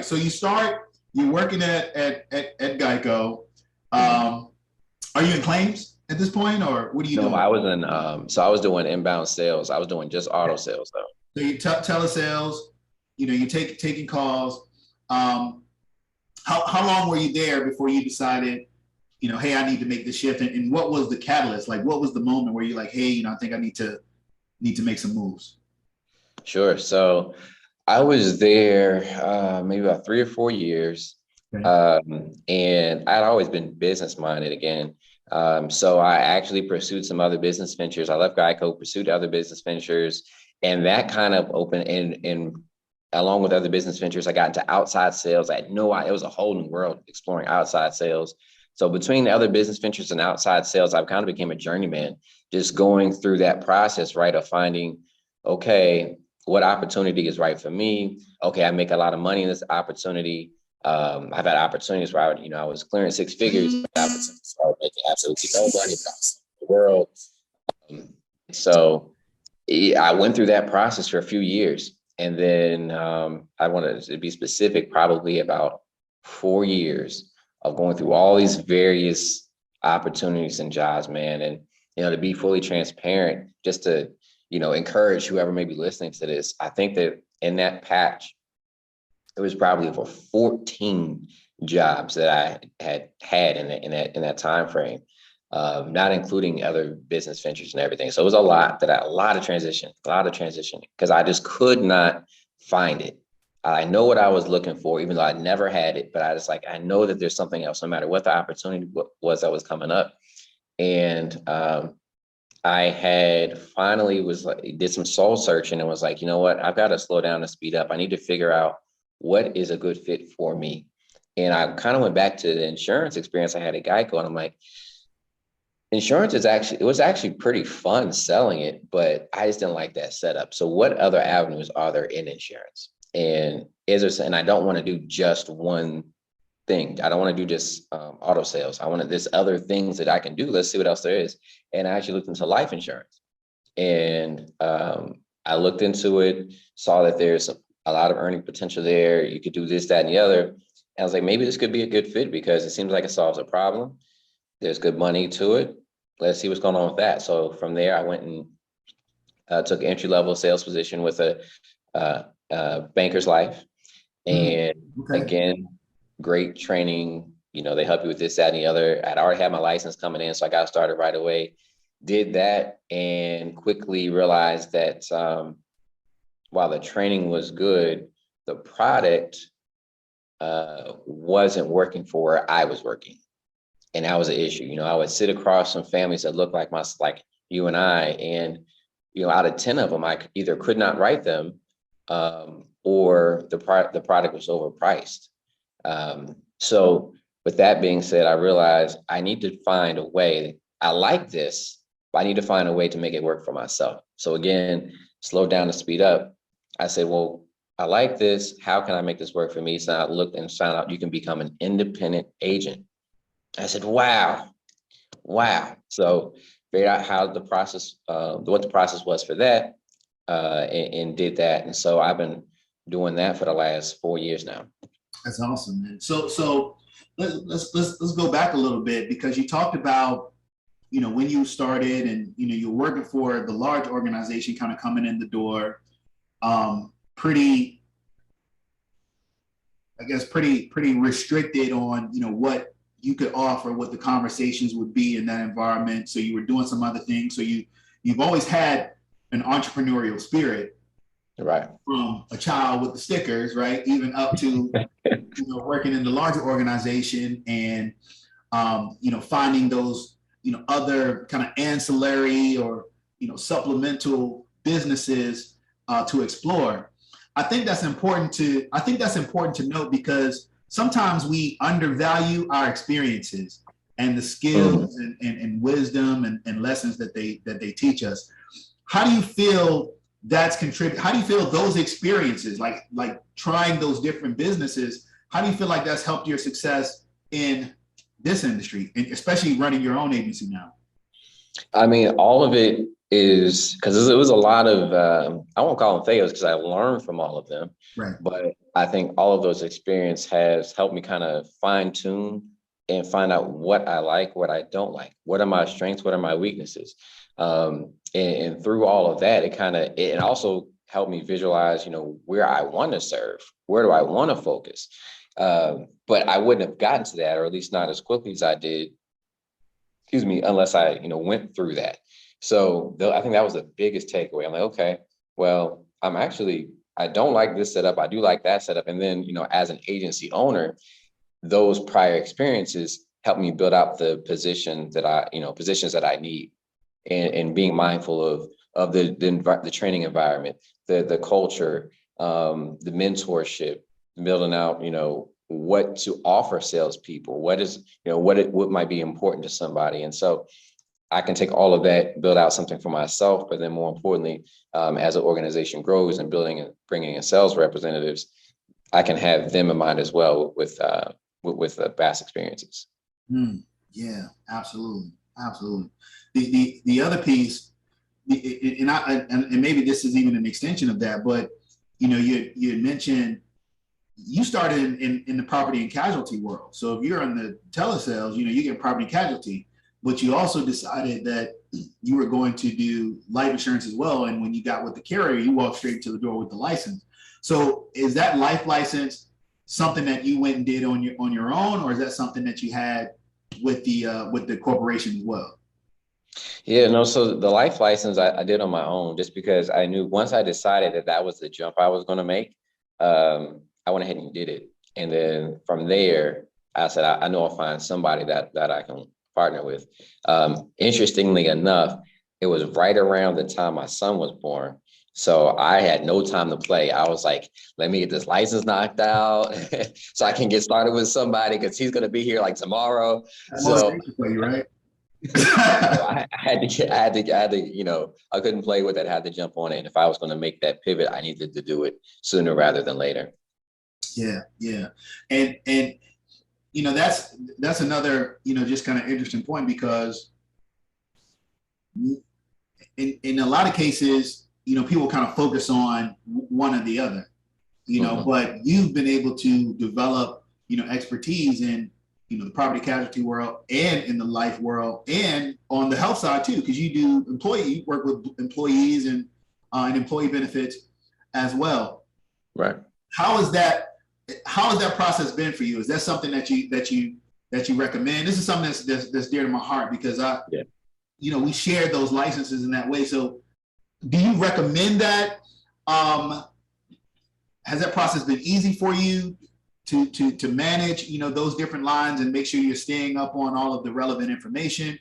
So you're working at Geico. Are you in claims at this point, or what are you No, doing? I was in, so I was doing inbound sales. I was doing just auto sales though. So you telesales, you taking calls. Um, how long were you there before you decided, hey, I need to make the shift? And what was the catalyst? Like, what was the moment where you're like, hey, I think I need to make some moves? Sure. So I was there maybe about 3 or 4 years. Okay. And I'd always been business minded again. So I actually pursued some other business ventures. I left Geico, pursued other business ventures, and that kind of opened and along with other business ventures, I got into outside sales. I had no idea. It was a whole new world exploring outside sales. So between the other business ventures and outside sales, I kind of became a journeyman, just going through that process, right, of finding, okay, what opportunity is right for me? Okay, I make a lot of money in this opportunity. I've had opportunities where I was clearing six figures. Opportunities where I was making absolutely no money, but I was in the world. So I went through that process for a few years. And then I wanted to be specific, probably about 4 years of going through all these various opportunities and jobs, man. And, to be fully transparent, just to, encourage whoever may be listening to this. I think that in that patch, it was probably over 14 jobs that I had in that time frame, not including other business ventures and everything. So it was a lot of transition because I just could not find it. I know what I was looking for, even though I never had it, but I know that there's something else, no matter what the opportunity was that was coming up. And I had finally did some soul searching and was like, you know what, I've got to slow down and speed up. I need to figure out what is a good fit for me. And I kind of went back to the insurance experience I had at Geico, and I'm like, insurance it was actually pretty fun selling it, but I just didn't like that setup. So what other avenues are there in insurance? And I don't want to do just one thing. I don't want to do just auto sales. There's other things that I can do. Let's see what else there is. And I actually looked into life insurance, and I looked into it, saw that there's a lot of earning potential there. You could do this, that, and the other. And I was like, maybe this could be a good fit because it seems like it solves a problem. There's good money to it. Let's see what's going on with that. So from there, I went and took an entry-level sales position with a banker's life. And Okay. again, great training. They help you with this, that, and the other. I'd already had my license coming in, so I got started right away. Did that and quickly realized that while the training was good, the product wasn't working for where I was working. And that was an issue. I would sit across some families that looked like you and I, and, out of 10 of them, I either could not write them or the product was overpriced. So with that being said, I realized I need to find a way. I like this, but I need to find a way to make it work for myself. So again, slow down and speed up. I said, well, I like this. How can I make this work for me? So I looked and found out you can become an independent agent. I said, wow. So figured out how the process, what the process was for that, and did that. And so I've been doing that for the last 4 years now. That's awesome, man. So let's go back a little bit, because you talked about, when you started and, you're working for the large organization, kind of coming in the door, pretty restricted on, what you could offer, what the conversations would be in that environment. So you were doing some other things. So you've always had an entrepreneurial spirit, right? From a child with the stickers, right? Even up to, working in the larger organization and, finding those, other kind of ancillary or, supplemental businesses to explore. I think that's important to note, because sometimes we undervalue our experiences and the skills and wisdom and lessons that they teach us. How do you feel that's contributed? How do you feel those experiences, like trying those different businesses, how do you feel like that's helped your success in this industry, and especially running your own agency now? I mean, all of it is because it was a lot of, I won't call them fails because I learned from all of them, Right. but I think all of those experience has helped me kind of fine tune and find out what I like, what I don't like, what are my strengths, what are my weaknesses. And through all of that, it also helped me visualize, where I want to serve, where do I want to focus. But I wouldn't have gotten to that, or at least not as quickly as I did, excuse me, unless I, went through that. So I think that was the biggest takeaway. I'm like, okay, well, I don't like this setup. I do like that setup. And then, as an agency owner, those prior experiences help me build out the positions that I need, and being mindful of the training environment, the culture, the mentorship, building out, what to offer salespeople, what might be important to somebody. And so I can take all of that, build out something for myself, but then more importantly, as an organization grows and bringing in sales representatives, I can have them in mind as well with past experiences. Yeah, absolutely, absolutely. The other piece, and maybe this is even an extension of that, but you had mentioned you started in the property and casualty world. So if you're in the telesales, you get property and casualty, but you also decided that you were going to do life insurance as well. And when you got with the carrier, you walked straight to the door with the license. So is that life license something that you went and did on your own, or is that something that you had with the corporation as well? Yeah, no, so the life license I did on my own, just because I knew once I decided that was the jump I was going to make. I went ahead and did it. And then from there, I said, I know I'll find somebody that I can partner with. Interestingly enough, it was right around the time my son was born. So I had no time to play. I was like, let me get this license knocked out so I can get started with somebody, because he's going to be here like tomorrow. So for you, right? I had to, I couldn't play with it. I had to jump on it. And if I was going to make that pivot, I needed to do it sooner rather than later. Yeah. And that's another, just kind of interesting point, because in a lot of cases, people kind of focus on one or the other, but you've been able to develop, expertise in, the property casualty world and in the life world and on the health side too, because you work with employees and employee benefits as well. Right. How has that process been for you? Is that something that you recommend? This is something that's dear to my heart, because we share those licenses in that way. So do you recommend that? Has that process been easy for you to manage, those different lines and make sure you're staying up on all of the relevant information?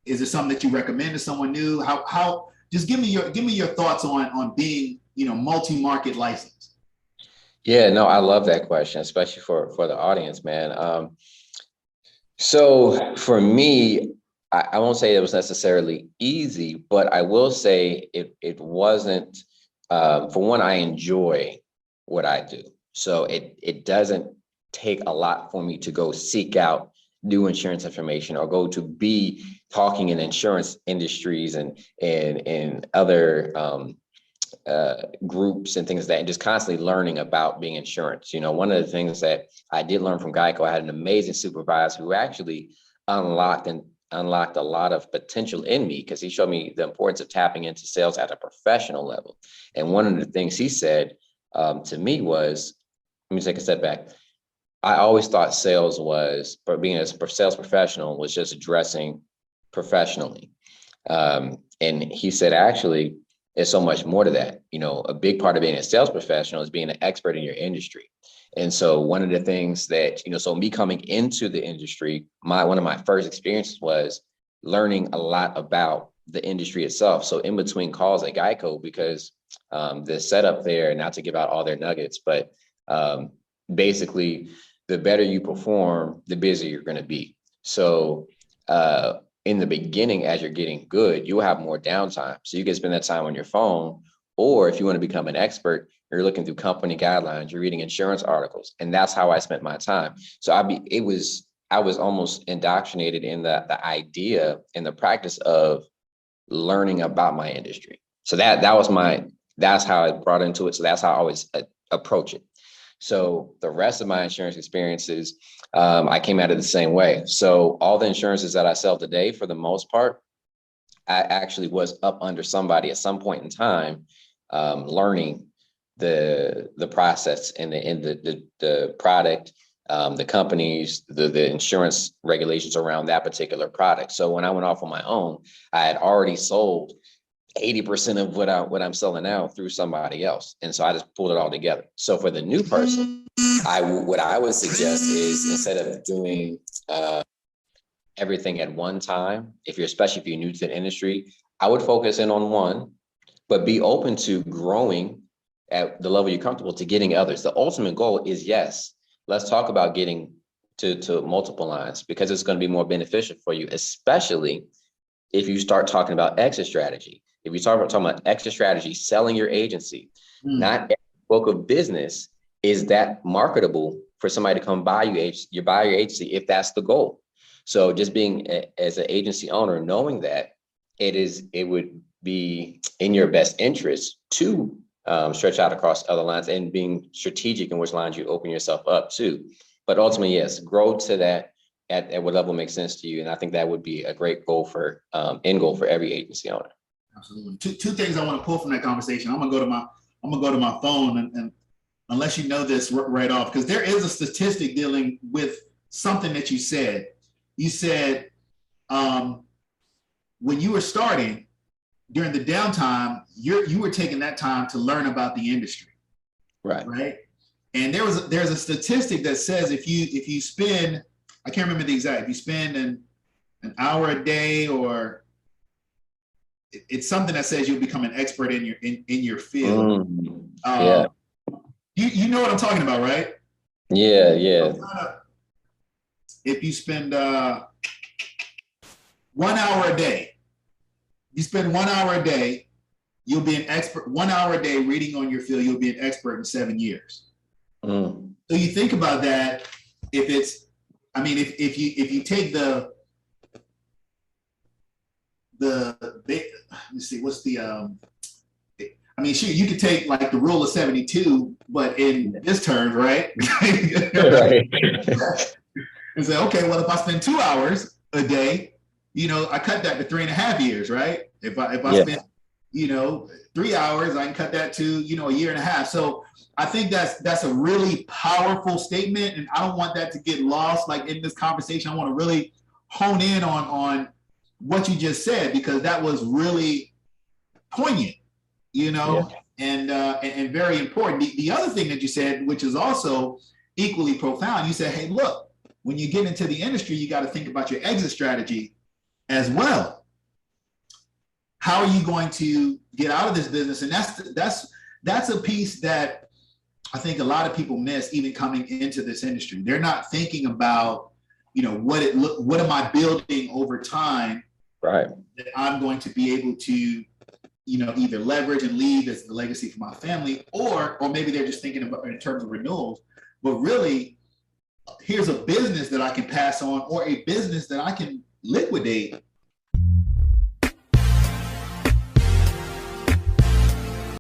Is it something that you recommend to someone new? How just give me your thoughts on being, multi-market licensed. Yeah, no, I love that question, especially for the audience, man. So for me, I won't say it was necessarily easy, but I will say it wasn't. For one, I enjoy what I do, so it doesn't take a lot for me to go seek out new insurance information or go to be talking in insurance industries and other groups and things like that, and just constantly learning about being insurance. One of the things that I did learn from Geico, I had an amazing supervisor who actually unlocked a lot of potential in me, because he showed me the importance of tapping into sales at a professional level. And one of the things he said to me was, let me take a step back. I always thought sales was, for being a sales professional, was just dressing professionally. And he said, actually, there's so much more to that. A big part of being a sales professional is being an expert in your industry. And so one of the things that, so me coming into the industry, one of my first experiences was learning a lot about the industry itself. So in between calls at Geico, because the setup there, not to give out all their nuggets, but basically the better you perform, the busier you're going to be. So in the beginning, as you're getting good, you'll have more downtime. So you can spend that time on your phone, or if you want to become an expert, you're looking through company guidelines, you're reading insurance articles. And that's how I spent my time. So I was almost indoctrinated in the idea and the practice of learning about my industry. So that's how I brought into it. So that's how I always approach it. So the rest of my insurance experiences, I came at it the same way. So all the insurances that I sell today, for the most part, I actually was up under somebody at some point in time, learning the process and the product, the companies, the insurance regulations around that particular product. So when I went off on my own, I had already sold 80% of what I'm selling now through somebody else. And so I just pulled it all together. So for the new person, what I would suggest is, instead of doing everything at one time, especially if you're new to the industry, I would focus in on one, but be open to growing at the level you're comfortable to getting others. The ultimate goal is, yes, let's talk about getting to multiple lines, because it's going to be more beneficial for you, especially if you start talking about exit strategy. If you start talking about exit strategy, selling your agency, not every book of business is that marketable for somebody to come buy your agency if that's the goal. So just being as an agency owner, knowing that it would be in your best interest to stretch out across other lines, and being strategic in which lines you open yourself up to. But ultimately, yes, grow to that at what level makes sense to you. And I think that would be a great goal for end goal for every agency owner. Absolutely. Two things I want to pull from that conversation. I'm gonna go to my phone, and unless you know this right off, because there is a statistic dealing with something that you said. You said when you were starting during the downtime, you were taking that time to learn about the industry, right? And there's a statistic that says if you spend, I can't remember the exact, if you spend an hour a day, or it's something that says you'll become an expert in your field. Yeah. You know what I'm talking about, right? Yeah. If you spend 1 hour a day, you spend 1 hour a day, you'll be an expert. 1 hour a day reading on your field, you'll be an expert in 7 years. So you think about that. If you take let's see, what's the you could take like the rule of 72, but in this terms, right? Right. And say, okay, well, if I spend 2 hours a day, I cut that to 3.5 years, right? If I spend 3 hours, I can cut that to a 1.5 years. So I think that's a really powerful statement, and I don't want that to get lost like in this conversation. I want to really hone in on what you just said, because that was really poignant, and very important. The other thing that you said, which is also equally profound, you said, hey, look, when you get into the industry, you got to think about your exit strategy as well. How are you going to get out of this business? And that's a piece that I think a lot of people miss, even coming into this industry. They're not thinking about, what am I building over time, right, that I'm going to be able to, either leverage and leave as the legacy for my family, or maybe they're just thinking about in terms of renewals. But really, here's a business that I can pass on, or a business that I can liquidate